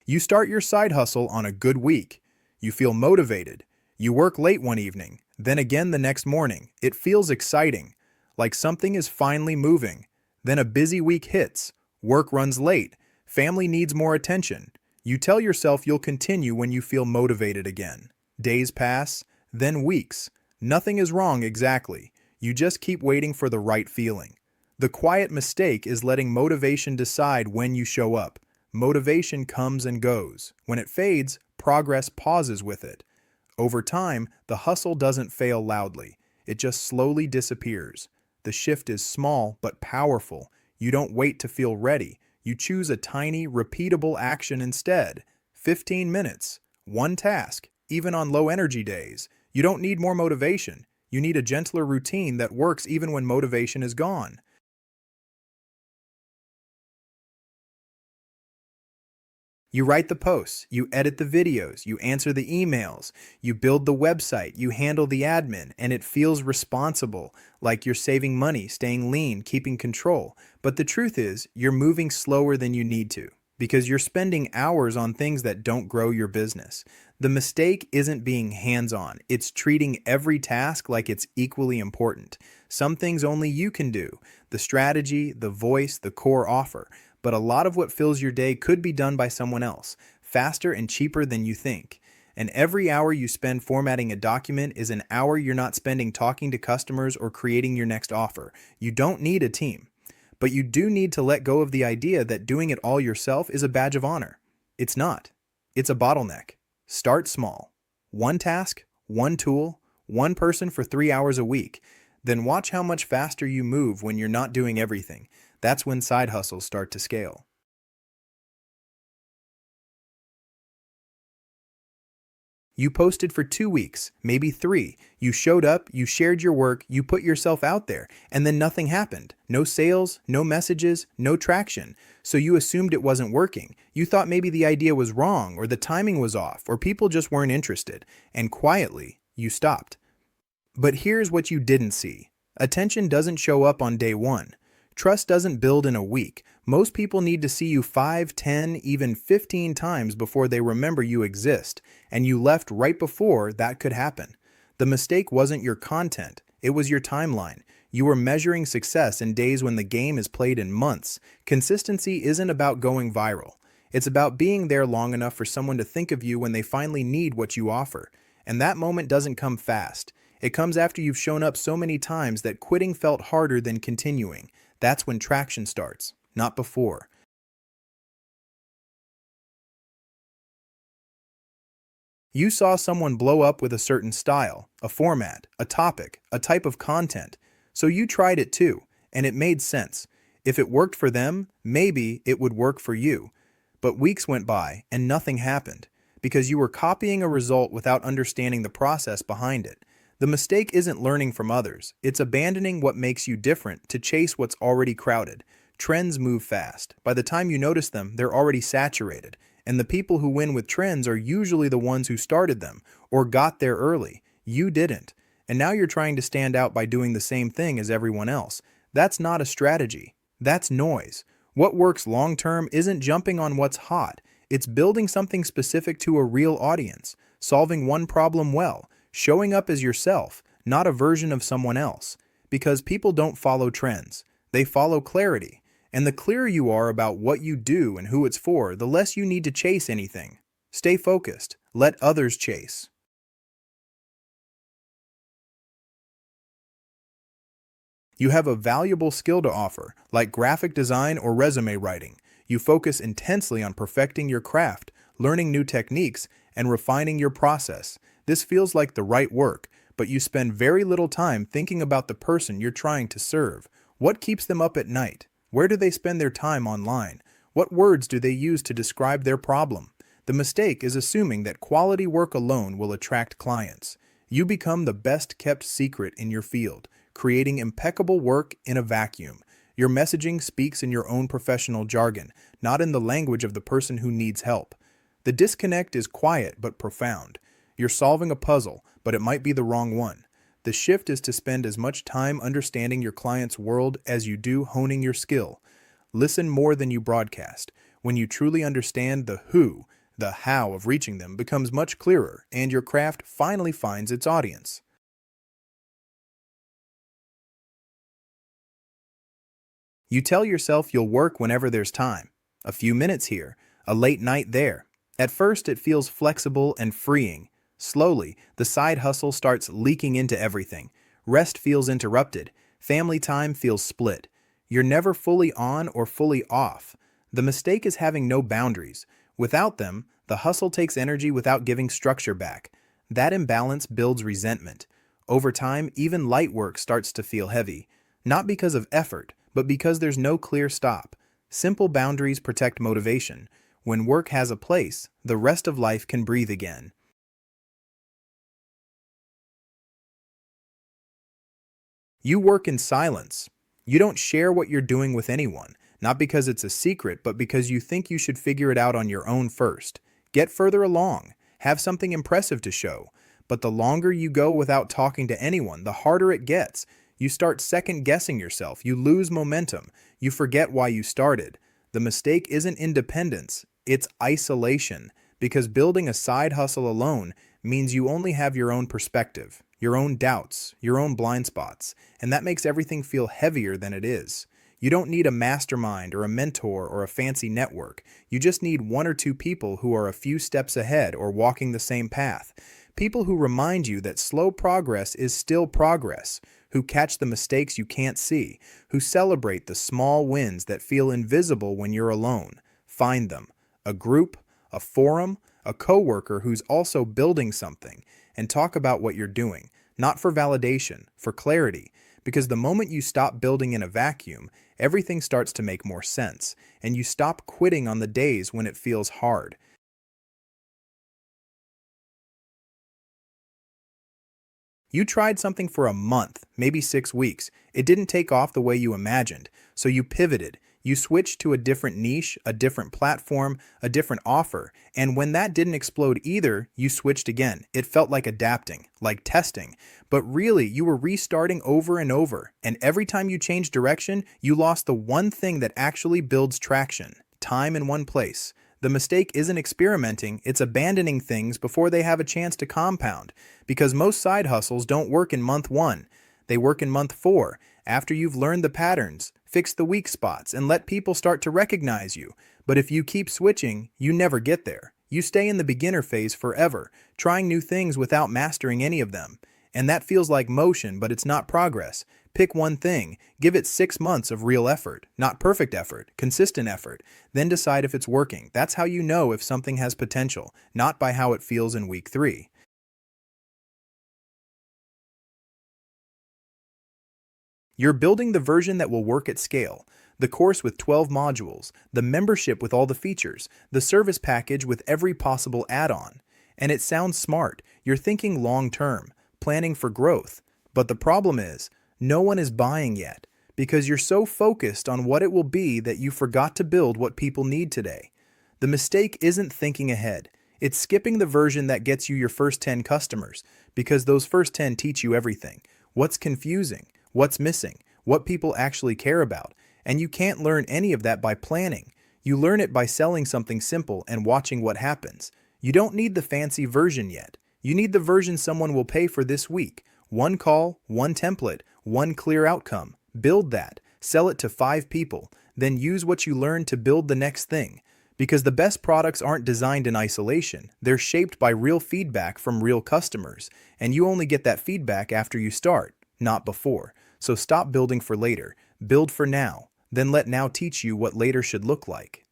You start your side hustle on a good week. You feel motivated. You work late one evening, then again the next morning. It feels exciting, like something is finally moving. Then a busy week hits. Work runs late. Family needs more attention. You tell yourself you'll continue when you feel motivated again. Days pass, then weeks. Nothing is wrong exactly. You just keep waiting for the right feeling. The quiet mistake is letting motivation decide when you show up. Motivation comes and goes. When it fades, progress pauses with it. Over time, the hustle doesn't fail loudly. It just slowly disappears. The shift is small but powerful. You don't wait to feel ready. You choose a tiny, repeatable action instead. 15 minutes, one task, even on low-energy days. You don't need more motivation. You need a gentler routine that works even when motivation is gone. You write the posts, you edit the videos, you answer the emails, you build the website, you handle the admin, and it feels responsible, like you're saving money, staying lean, keeping control. But the truth is, you're moving slower than you need to, because you're spending hours on things that don't grow your business. The mistake isn't being hands-on, it's treating every task like it's equally important. Some things only you can do, the strategy, the voice, the core offer. But a lot of what fills your day could be done by someone else, faster and cheaper than you think. And every hour you spend formatting a document is an hour you're not spending talking to customers or creating your next offer. You don't need a team. But you do need to let go of the idea that doing it all yourself is a badge of honor. It's not. It's a bottleneck. Start small. One task, one tool, one person for 3 hours a week. Then watch how much faster you move when you're not doing everything. That's when side hustles start to scale. You posted for 2 weeks, maybe 3. You showed up, you shared your work, you put yourself out there, and then nothing happened. No sales, no messages, no traction. So you assumed it wasn't working. You thought maybe the idea was wrong, or the timing was off, or people just weren't interested. And quietly, you stopped. But here's what you didn't see. Attention doesn't show up on day one. Trust doesn't build in a week. Most people need to see you 5, 10, even 15 times before they remember you exist, and you left right before that could happen. The mistake wasn't your content, it was your timeline. You were measuring success in days when the game is played in months. Consistency isn't about going viral. It's about being there long enough for someone to think of you when they finally need what you offer. And that moment doesn't come fast. It comes after you've shown up so many times that quitting felt harder than continuing. That's when traction starts, not before. You saw someone blow up with a certain style, a format, a topic, a type of content. So you tried it too, and it made sense. If it worked for them, maybe it would work for you. But weeks went by and nothing happened, because you were copying a result without understanding the process behind it. The mistake isn't learning from others, it's abandoning what makes you different to chase what's already crowded. Trends move fast. By the time you notice them, they're already saturated. And the people who win with trends are usually the ones who started them or got there early. You didn't. And now you're trying to stand out by doing the same thing as everyone else. That's not a strategy. That's noise. What works long term isn't jumping on what's hot. It's building something specific to a real audience, solving one problem well, showing up as yourself, not a version of someone else. Because people don't follow trends. They follow clarity. And the clearer you are about what you do and who it's for, the less you need to chase anything. Stay focused. Let others chase. You have a valuable skill to offer, like graphic design or resume writing. You focus intensely on perfecting your craft, learning new techniques, and refining your process. This feels like the right work, but you spend very little time thinking about the person you're trying to serve. What keeps them up at night? Where do they spend their time online? What words do they use to describe their problem? The mistake is assuming that quality work alone will attract clients. You become the best-kept secret in your field, creating impeccable work in a vacuum. Your messaging speaks in your own professional jargon, not in the language of the person who needs help. The disconnect is quiet but profound. You're solving a puzzle, but it might be the wrong one. The shift is to spend as much time understanding your client's world as you do honing your skill. Listen more than you broadcast. When you truly understand the who, The how of reaching them becomes much clearer, and your craft finally finds its audience. You tell yourself you'll work whenever there's time. A few minutes here, a late night there. At first, it feels flexible and freeing. Slowly, the side hustle starts leaking into everything. Rest feels interrupted. Family time feels split. You're never fully on or fully off. The mistake is having no boundaries. Without them, the hustle takes energy without giving structure back. That imbalance builds resentment. Over time, even light work starts to feel heavy. Not because of effort, but because there's no clear stop. Simple boundaries protect motivation. When work has a place, the rest of life can breathe again. You work in silence. You don't share what you're doing with anyone, not because it's a secret, but because you think you should figure it out on your own first. Get further along, have something impressive to show. But the longer you go without talking to anyone, the harder it gets. You start second guessing yourself, you lose momentum, you forget why you started. The mistake isn't independence, it's isolation, because building a side hustle alone means you only have your own perspective, your own doubts, your own blind spots, and that makes everything feel heavier than it is. You don't need a mastermind or a mentor or a fancy network. You just need one or two people who are a few steps ahead or walking the same path. People who remind you that slow progress is still progress, who catch the mistakes you can't see, who celebrate the small wins that feel invisible when you're alone. Find them. A group, a forum, a coworker who's also building something, and talk about what you're doing, not for validation, for clarity, because the moment you stop building in a vacuum, everything starts to make more sense, and you stop quitting on the days when it feels hard. You tried something for a month, maybe 6 weeks. It didn't take off the way you imagined, so you pivoted. You switched to a different niche, a different platform, a different offer, and when that didn't explode either, you switched again. It felt like adapting, like testing, but really you were restarting over and over, and every time you changed direction, you lost the one thing that actually builds traction: time in one place. The mistake isn't experimenting, it's abandoning things before they have a chance to compound. Because most side hustles don't work in month 1. They work in month 4, after you've learned the patterns, fixed the weak spots, and let people start to recognize you. But if you keep switching, you never get there. You stay in the beginner phase forever, trying new things without mastering any of them. And that feels like motion, but it's not progress. Pick one thing, give it 6 months of real effort, not perfect effort, consistent effort, then decide if it's working. That's how you know if something has potential, not by how it feels in week 3. You're building the version that will work at scale. The course with 12 modules, the membership with all the features, the service package with every possible add-on. And it sounds smart. You're thinking long-term, planning for growth. But the problem is, no one is buying yet, because you're so focused on what it will be that you forgot to build what people need today. The mistake isn't thinking ahead. It's skipping the version that gets you your first 10 customers, because those first 10 teach you everything. What's confusing, what's missing, what people actually care about. And you can't learn any of that by planning. You learn it by selling something simple and watching what happens. You don't need the fancy version yet. You need the version someone will pay for this week. One call, one template, one clear outcome. Build that. Sell it to 5 people. Then use what you learned to build the next thing. Because the best products aren't designed in isolation. They're shaped by real feedback from real customers. And you only get that feedback after you start, not before. So stop building for later. Build for now. Then let now teach you what later should look like.